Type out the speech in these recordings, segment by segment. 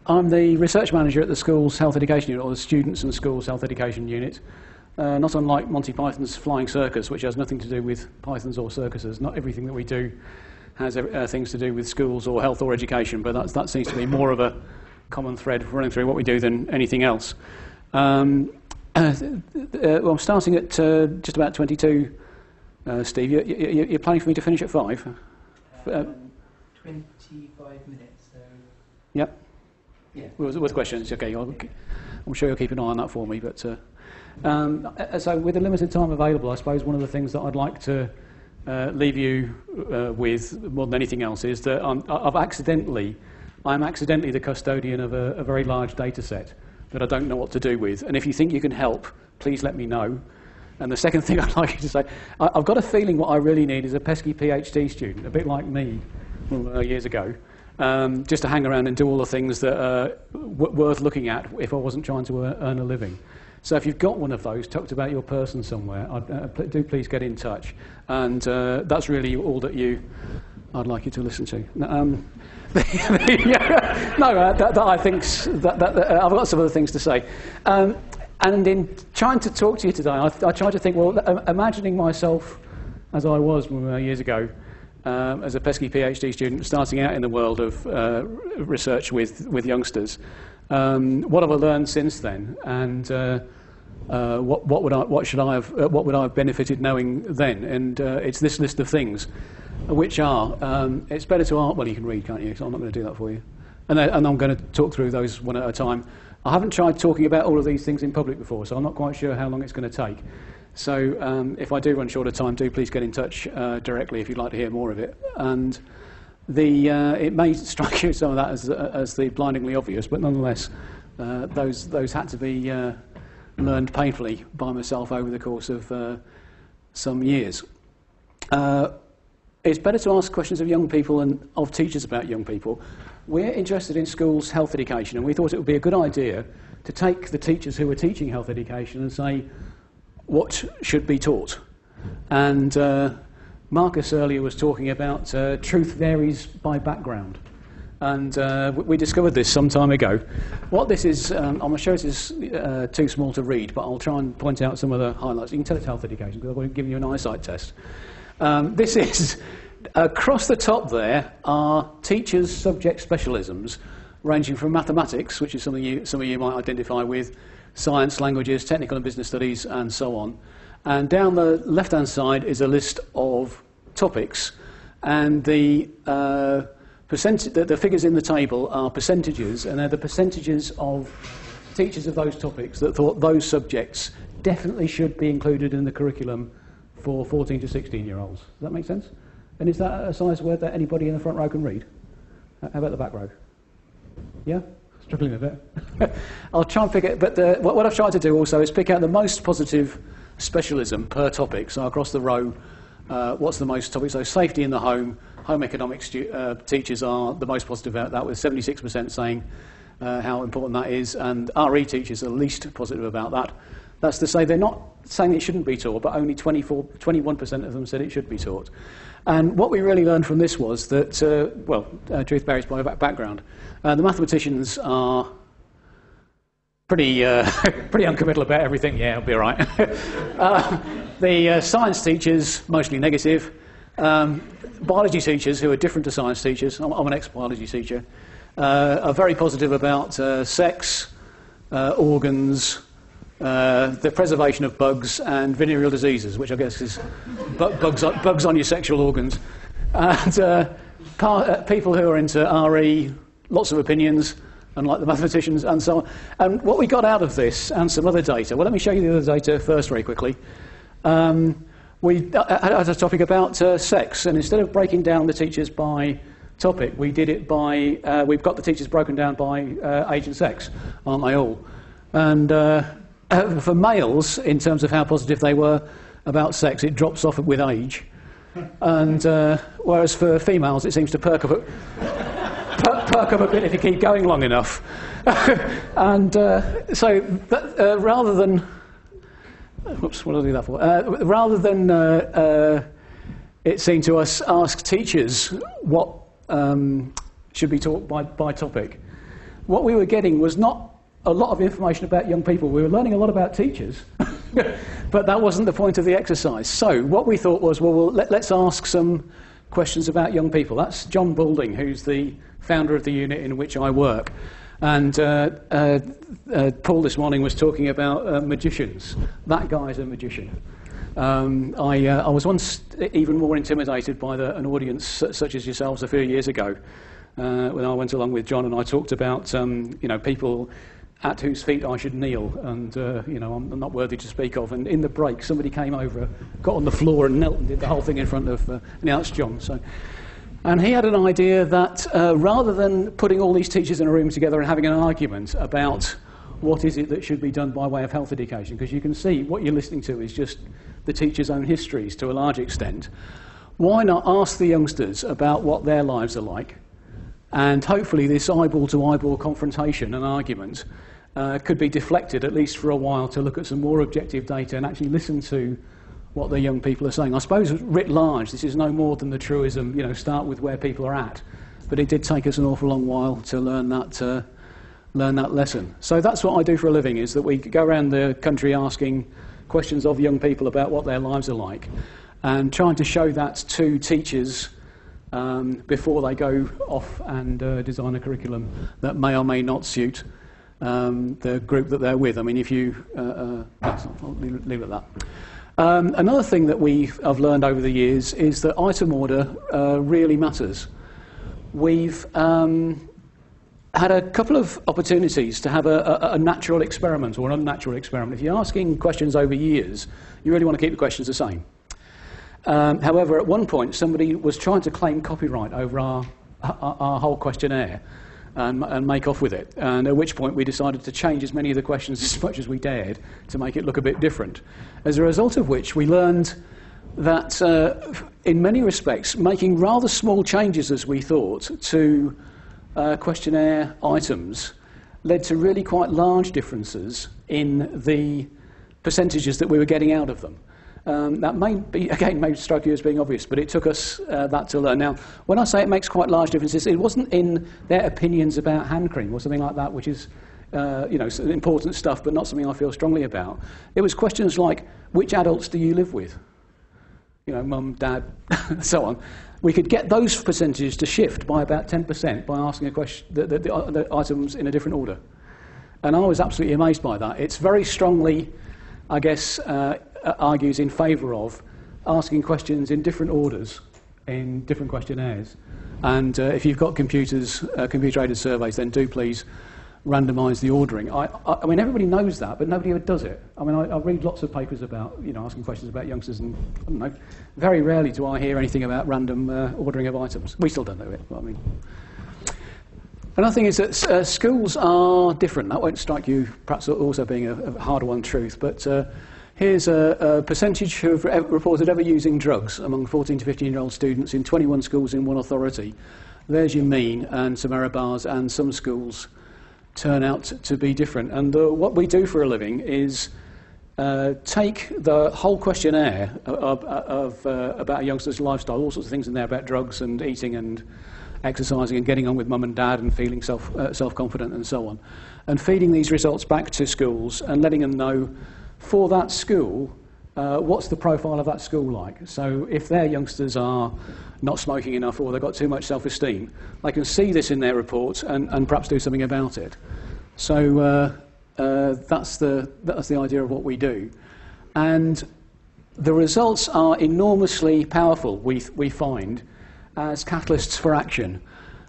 I'm the research manager at the school's health education unit, or the students and schools health education unit. Not unlike Monty Python's Flying Circus, which has nothing to do with pythons or circuses. Not everything that we do has things to do with schools or health or education, but that seems to be more of a common thread running through what we do than anything else. Well, I'm starting at just about 22. Steve, you're planning for me to finish at 5? 25 minutes, so... Yep. Yeah. With questions, okay. I'm sure you'll keep an eye on that for me. But so with the limited time available, I suppose one of the things that I'd like to leave you with more than anything else is that I'm accidentally the custodian of a very large data set that I don't know what to do with. And if you think you can help, please let me know. And the second thing I'd like you to say, I've got a feeling what I really need is a pesky PhD student, a bit like me years ago, just to hang around and do all the things that are worth looking at if I wasn't trying to earn a living. So if you've got one of those tucked about your person somewhere, do please get in touch. And that's really all that I'd like you to listen to. I think I've got some other things to say. And in trying to talk to you today, I tried to think, well, imagining myself as I was years ago, as a pesky PhD student starting out in the world of research with youngsters. What have I learned since then, and what would I have benefited knowing then? And it's this list of things, which are it's better to well, you can read, can't you? So I'm not going to do that for you, and I'm going to talk through those one at a time. I haven't tried talking about all of these things in public before, so I'm not quite sure how long it's going to take. So if I do run short of time, do please get in touch directly if you'd like to hear more of it. And it may strike you some of that as the blindingly obvious, but nonetheless, those had to be learned painfully by myself over the course of some years. It's better to ask questions of young people and of teachers about young people. We're interested in schools' health education, and we thought it would be a good idea to take the teachers who are teaching health education and say, what should be taught? And Marcus earlier was talking about truth varies by background. And we discovered this some time ago. What this is, I'm sure this is too small to read, but I'll try and point out some of the highlights. You can tell it's health education because I'm giving you an eyesight test. This is, across the top there are teachers' subject specialisms, ranging from mathematics, which is something some of you might identify with, science, languages, technical and business studies, and so on. And down the left-hand side is a list of topics, and the figures in the table are percentages, and they're the percentages of teachers of those topics that thought those subjects definitely should be included in the curriculum for 14 to 16-year-olds. Does that make sense? And is that a size word that anybody in the front row can read? How about the back row? Yeah? Struggling a bit. I'll try and pick it, but what I've tried to do also is pick out the most positive specialism per topic. So across the row, what's the most topic? So safety in the home economics teachers are the most positive about that, with 76% saying how important that is, and RE teachers are least positive about that. That's to say they're not saying it shouldn't be taught, but only 21% of them said it should be taught. And what we really learned from this was that, truth varies by background. The mathematicians are pretty uncommittal about everything. Yeah, I'll be all right. The science teachers, mostly negative. Biology teachers, who are different to science teachers, I'm an ex-biology teacher, are very positive about sex, organs, the preservation of bugs, and venereal diseases, which I guess is bugs on your sexual organs. And people who are into RE, lots of opinions, unlike the mathematicians, and so on. And what we got out of this, and some other data, well, let me show you the other data first very quickly. We had a topic about sex, and instead of breaking down the teachers by topic, we did it by, we've got the teachers broken down by age and sex, aren't they all? And for males, in terms of how positive they were about sex, it drops off with age. And whereas for females, it seems to perk up a bit if you keep going long enough. And so that, rather than... Oops, what did I do that for? Rather than it seemed to us ask teachers what should be taught by topic, what we were getting was not a lot of information about young people. We were learning a lot about teachers, but that wasn't the point of the exercise. So what we thought was, well, let's ask some questions about young people. That's John Balding, who's the founder of the unit in which I work. And Paul this morning was talking about magicians. That guy's a magician. I was once even more intimidated by an audience such as yourselves a few years ago, when I went along with John and I talked about people at whose feet I should kneel, and I'm not worthy to speak of. And in the break, somebody came over, got on the floor and knelt and did the whole thing in front of. That's John. And he had an idea that rather than putting all these teachers in a room together and having an argument about what is it that should be done by way of health education, because you can see what you're listening to is just the teachers' own histories to a large extent, why not ask the youngsters about what their lives are like? And hopefully this eyeball-to-eyeball confrontation and argument could be deflected, at least for a while, to look at some more objective data and actually listen to what the young people are saying. I suppose writ large, this is no more than the truism, start with where people are at. But it did take us an awful long while to learn that lesson. So that's what I do for a living, is that we go around the country asking questions of young people about what their lives are like and trying to show that to teachers before they go off and design a curriculum that may or may not suit the group that they're with. I mean, if you... I'll leave it at that. Another thing that I've learned over the years is that item order really matters. We've had a couple of opportunities to have a natural experiment or an unnatural experiment. If you're asking questions over years, you really want to keep the questions the same. However, at one point, somebody was trying to claim copyright over our whole questionnaire and make off with it, and at which point we decided to change as many of the questions as much as we dared to make it look a bit different. As a result of which, we learned that, in many respects, making rather small changes, as we thought, to questionnaire items led to really quite large differences in the percentages that we were getting out of them. That may strike you as being obvious, but it took us that to learn. Now, when I say it makes quite large differences, it wasn't in their opinions about hand cream or something like that, which is important stuff, but not something I feel strongly about. It was questions like, which adults do you live with? Mum, dad, so on. We could get those percentages to shift by about 10% by asking a question, the items in a different order. And I was absolutely amazed by that. It's very strongly, I guess, argues in favour of asking questions in different orders in different questionnaires. And if you've got computer-aided surveys, then do please randomise the ordering. I mean, everybody knows that, but nobody ever does it. I mean, I read lots of papers about, asking questions about youngsters, and I don't know, very rarely do I hear anything about random ordering of items. We still don't know it, but I mean. Another thing is that schools are different. That won't strike you perhaps also being a harder-won truth, but here's a percentage who have reported ever using drugs among 14 to 15-year-old students in 21 schools in one authority. There's your mean and some error bars, and some schools turn out to be different. And what we do for a living is take the whole questionnaire about a youngster's lifestyle, all sorts of things in there about drugs and eating and exercising and getting on with mum and dad and feeling self-confident and so on, and feeding these results back to schools and letting them know for that school what's the profile of that school like. So if their youngsters are not smoking enough or they've got too much self-esteem, they can see this in their report and perhaps do something about it. So that's the idea of what we do. And the results are enormously powerful, we find, as catalysts for action.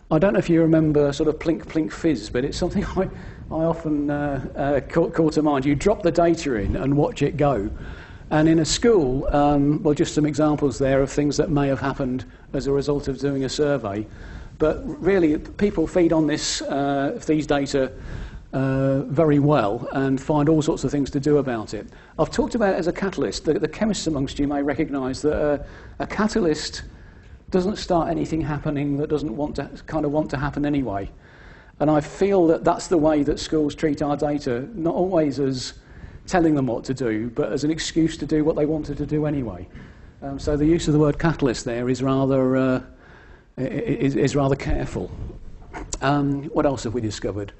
I don't know if you remember sort of plink, plink, fizz, but it's something I often call to mind. You drop the data in and watch it go. And in a school, well, just some examples there of things that may have happened as a result of doing a survey. But really, people feed on these data very well and find all sorts of things to do about it. I've talked about it as a catalyst. The chemists amongst you may recognise that a catalyst doesn't start anything happening that doesn't want to happen anyway. And I feel that that's the way that schools treat our data, not always as telling them what to do, but as an excuse to do what they wanted to do anyway. So the use of the word catalyst there is rather careful. What else have we discovered?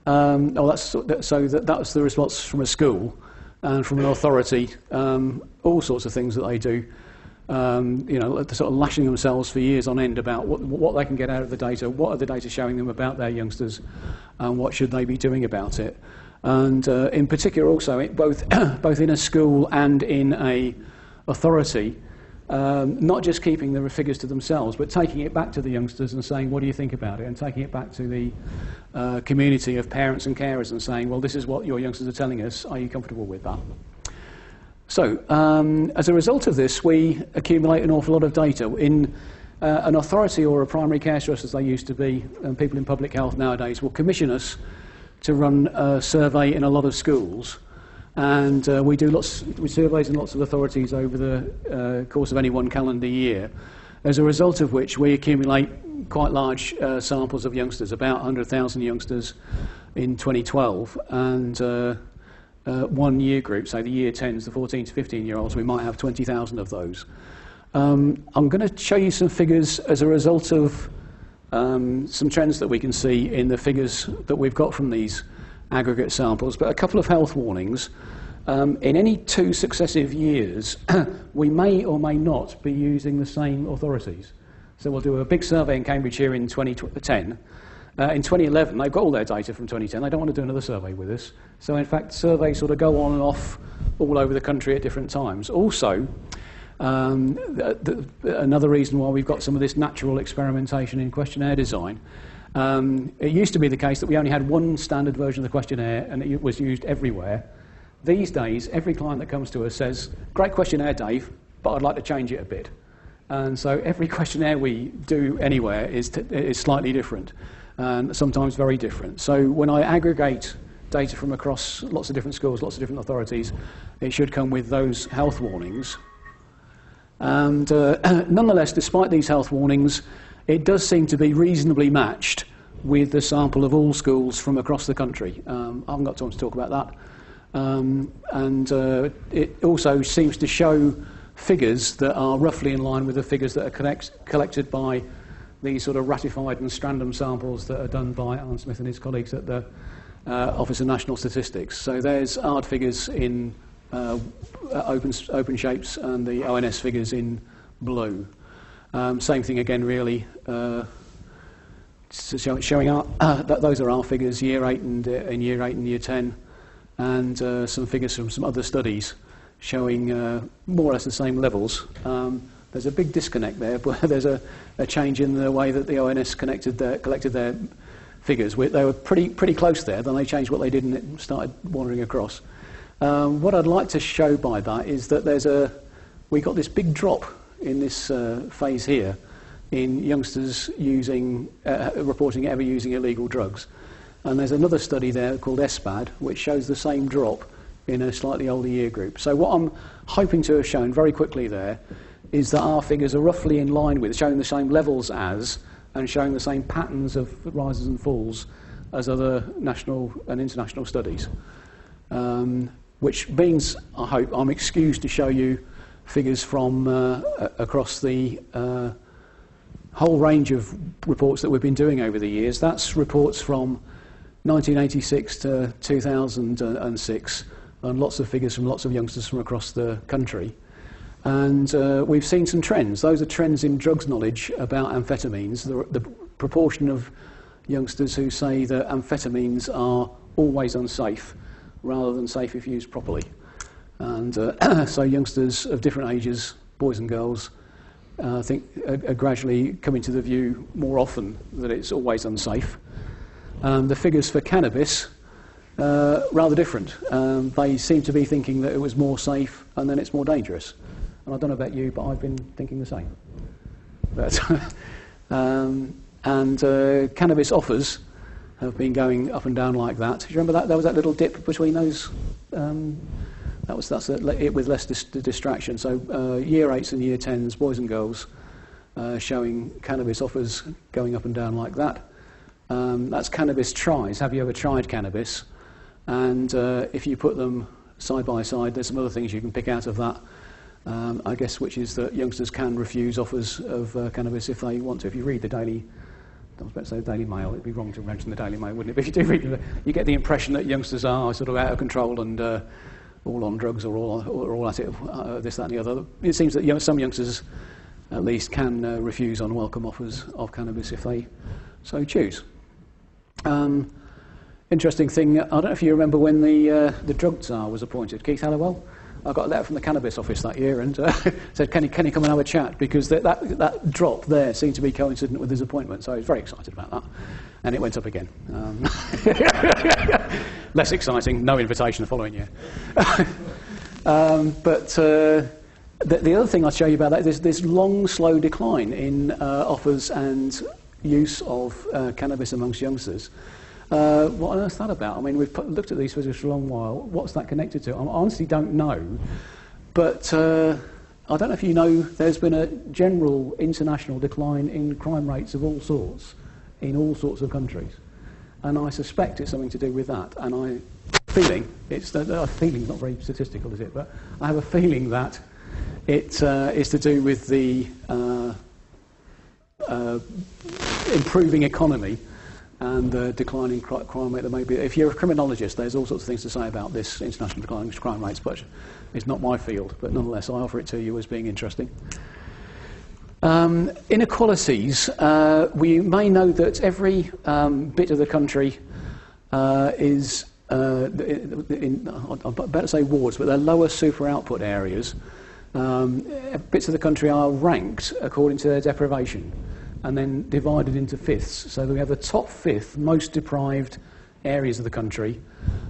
That was the response from a school and from an authority. All sorts of things that they do. They're sort of lashing themselves for years on end about what they can get out of the data, what are the data showing them about their youngsters, and what should they be doing about it. And in particular also, both in a school and in a authority, not just keeping the figures to themselves, but taking it back to the youngsters and saying, what do you think about it? And taking it back to the community of parents and carers and saying, well, this is what your youngsters are telling us. Are you comfortable with that? So, as a result of this, we accumulate an awful lot of data. In an authority or a primary care trust, as they used to be, and people in public health nowadays will commission us to run a survey in a lot of schools. And we surveys in lots of authorities over the course of any one calendar year, as a result of which we accumulate quite large samples of youngsters, about 100,000 youngsters in 2012, and one year group, so the year 10s, the 14 to 15-year-olds, we might have 20,000 of those. I'm going to show you some figures as a result of some trends that we can see in the figures that we've got from these aggregate samples, but a couple of health warnings. In any 2 successive years, we may or may not be using the same authorities. So we'll do a big survey in Cambridge here in 2010. In 2011, they've got all their data from 2010. They don't want to do another survey with us. So in fact, surveys sort of go on and off all over the country at different times. Also, another reason why we've got some of this natural experimentation in questionnaire design, it used to be the case that we only had one standard version of the questionnaire and it was used everywhere. These days, every client that comes to us says, great questionnaire, Dave, but I'd like to change it a bit. And so every questionnaire we do anywhere is slightly different, and sometimes very different. So when I aggregate data from across lots of different schools, lots of different authorities, it should come with those health warnings. And nonetheless, despite these health warnings, it does seem to be reasonably matched with the sample of all schools from across the country. I haven't got time to talk about that. It also seems to show figures that are roughly in line with the figures that are collected by these sort of ratified and strandom samples that are done by Alan Smith and his colleagues at the Office of National Statistics. So there's hard figures in open shapes and the ONS figures in blue. Same thing again, really, showing that those are our figures, year 8 and in year 8 and year 10, and some figures from some other studies showing more or less the same levels. There's a big disconnect there, where there's a change in the way that the ONS collected their figures. They were pretty close there, then they changed what they did and it started wandering across. What I'd like to show by that is that we got this big drop in this phase here in youngsters reporting ever using illegal drugs. And there's another study there called SPAD, which shows the same drop in a slightly older year group. So what I'm hoping to have shown very quickly there is that our figures are roughly in line with, showing the same levels as, and showing the same patterns of rises and falls as other national and international studies. Which means, I hope, I'm excused to show you figures from across the whole range of reports that we've been doing over the years. That's reports from 1986 to 2006, and lots of figures from lots of youngsters from across the country. And we've seen some trends. Those are trends in drugs knowledge about amphetamines. The proportion of youngsters who say that amphetamines are always unsafe rather than safe if used properly. And so youngsters of different ages, boys and girls, I think are gradually coming to the view more often that it's always unsafe. The figures for cannabis, rather different. They seem to be thinking that it was more safe and then it's more dangerous. And I don't know about you, but I've been thinking the same. But cannabis offers have been going up and down like that. Do you remember that? There was that little dip between those. That's it with less distraction. So year 8s and year 10s, boys and girls, showing cannabis offers going up and down like that. That's cannabis tries. Have you ever tried cannabis? And if you put them side by side, there's some other things you can pick out of that. I guess, which is that youngsters can refuse offers of cannabis if they want to. If you read the daily I was about to say the Daily Mail. It'd be wrong to mention the Daily Mail, wouldn't it? But if you do read it, you get the impression that youngsters are sort of out of control and all on drugs or all at it, this, that, and the other. It seems that some youngsters, at least, can refuse unwelcome offers of cannabis if they so choose. Interesting thing. I don't know if you remember when the drug czar was appointed, Keith Halliwell. I got a letter from the Cannabis office that year and said, can he come and have a chat? Because that drop there seemed to be coincident with his appointment. So I was very excited about that. And it went up again. Less exciting, no invitation the following year. But the other thing I'll show you about that is this long, slow decline in offers and use of cannabis amongst youngsters. What on earth is that about? I mean, we've looked at these figures for a long while. What's that connected to? I honestly don't know. But I don't know if you know, there's been a general international decline in crime rates of all sorts, in all sorts of countries. And I suspect it's something to do with that. And I feeling's not very statistical, is it? But I have a feeling that it is to do with the improving economy and the declining crime rate there may be. If you're a criminologist, there's all sorts of things to say about this international declining crime rates, but it's not my field. But nonetheless, I offer it to you as being interesting. Inequalities. We may know that every bit of the country is, I'm about to say wards, but they're lower super output areas. Bits of the country are ranked according to their deprivation, and then divided into fifths. So we have the top fifth most deprived areas of the country,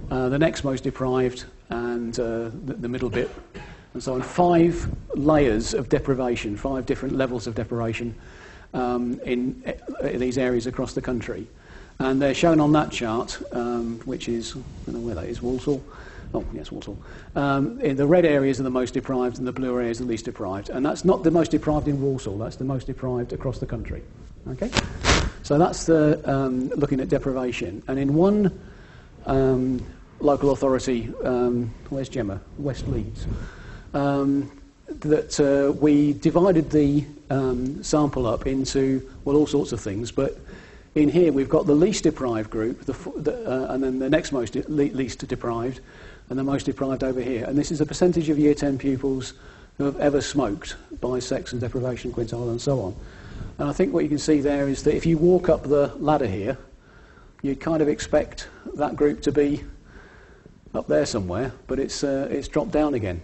the next most deprived, and the middle bit, and so on. 5 layers of deprivation, 5 different levels of deprivation in these areas across the country. And they're shown on that chart, which is, I don't know where that is, Walsall. Oh, yes, Walsall. In the red areas are the most deprived and the blue areas are the least deprived. And that's not the most deprived in Walsall, that's the most deprived across the country. Okay? So that's the looking at deprivation. And in one local authority, where's Gemma? West Leeds. That we divided the sample up into, well, all sorts of things, but in here we've got the least deprived group, and then the next most least deprived, and the most deprived over here. And this is a percentage of Year 10 pupils who have ever smoked by sex and deprivation quintile and so on. And I think what you can see there is that if you walk up the ladder here, you'd kind of expect that group to be up there somewhere, but it's dropped down again.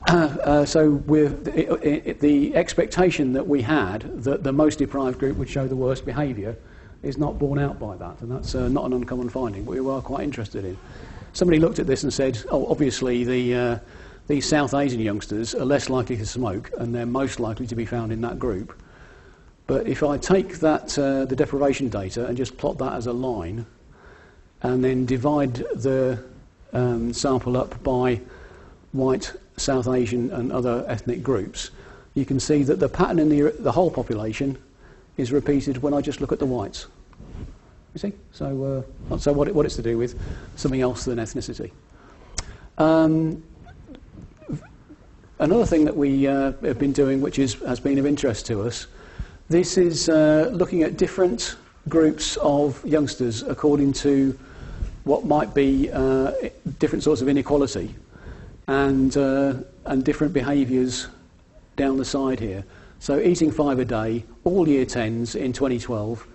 So the expectation that we had that the most deprived group would show the worst behaviour is not borne out by that, and that's not an uncommon finding, but we were quite interested in. Somebody looked at this and said, oh, obviously these South Asian youngsters are less likely to smoke, and they're most likely to be found in that group. But if I take that, the deprivation data, and just plot that as a line, and then divide the sample up by white, South Asian and other ethnic groups, you can see that the pattern in the whole population is repeated when I just look at the whites. You see? So what it's to do with something else than ethnicity. Another thing that we have been doing, which has been of interest to us, this is looking at different groups of youngsters according to what might be different sorts of inequality and different behaviours down the side here. So eating 5 a day, all Year 10s in 2012,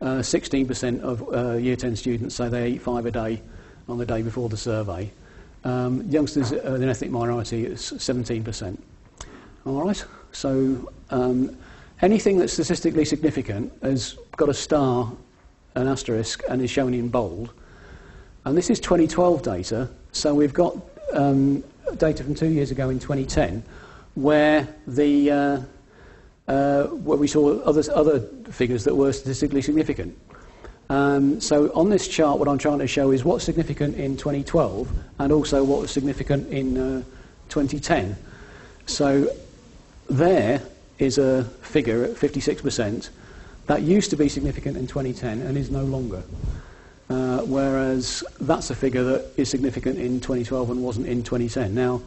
16% of Year 10 students say they eat 5 a day on the day before the survey. Youngsters in an ethnic minority is 17%. All right, so anything that's statistically significant has got a star, an asterisk, and is shown in bold. And this is 2012 data, so we've got data from 2 years ago in 2010, where where we saw other figures that were statistically significant. So on this chart, what I'm trying to show is what's significant in 2012 and also what was significant in 2010. So there is a figure at 56%. That used to be significant in 2010 and is no longer. Whereas that's a figure that is significant in 2012 and wasn't in 2010. Now,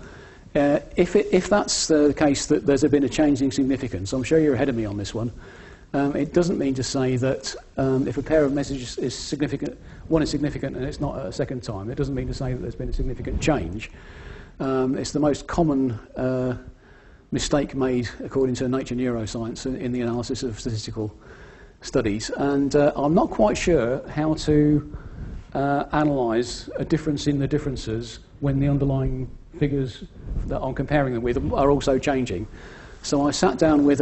if that's the case that there's been a change in significance, I'm sure you're ahead of me on this one, It doesn't mean to say that if a pair of messages is significant, one is significant and it's not at a second time, it doesn't mean to say that there's been a significant change. It's the most common mistake made, according to Nature Neuroscience, in the analysis of statistical studies. And I'm not quite sure how to analyse a difference in the differences when the underlying figures that I'm comparing them with are also changing. So I sat down with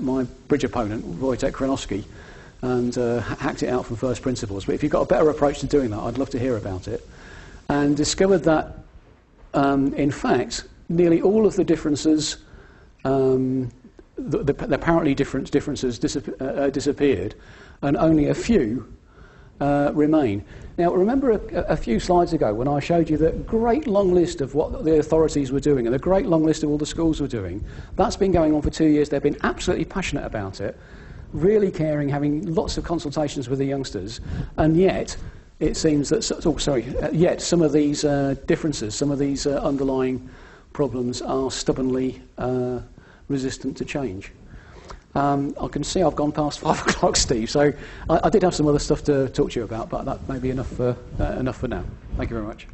my bridge opponent, Wojtek Kranowski, and hacked it out from first principles. But if you've got a better approach to doing that, I'd love to hear about it. And discovered that, in fact, nearly all of the differences, the apparently differences disappeared, and only a few remain. Now, remember a few slides ago when I showed you the great long list of what the authorities were doing and the great long list of all the schools were doing? That's been going on for 2 years. They've been absolutely passionate about it, really caring, having lots of consultations with the youngsters, and yet it seems that, yet some of these differences, some of these underlying problems are stubbornly resistant to change. I can see I've gone past 5 o'clock, Steve, so I did have some other stuff to talk to you about, but that may be enough for now. Thank you very much.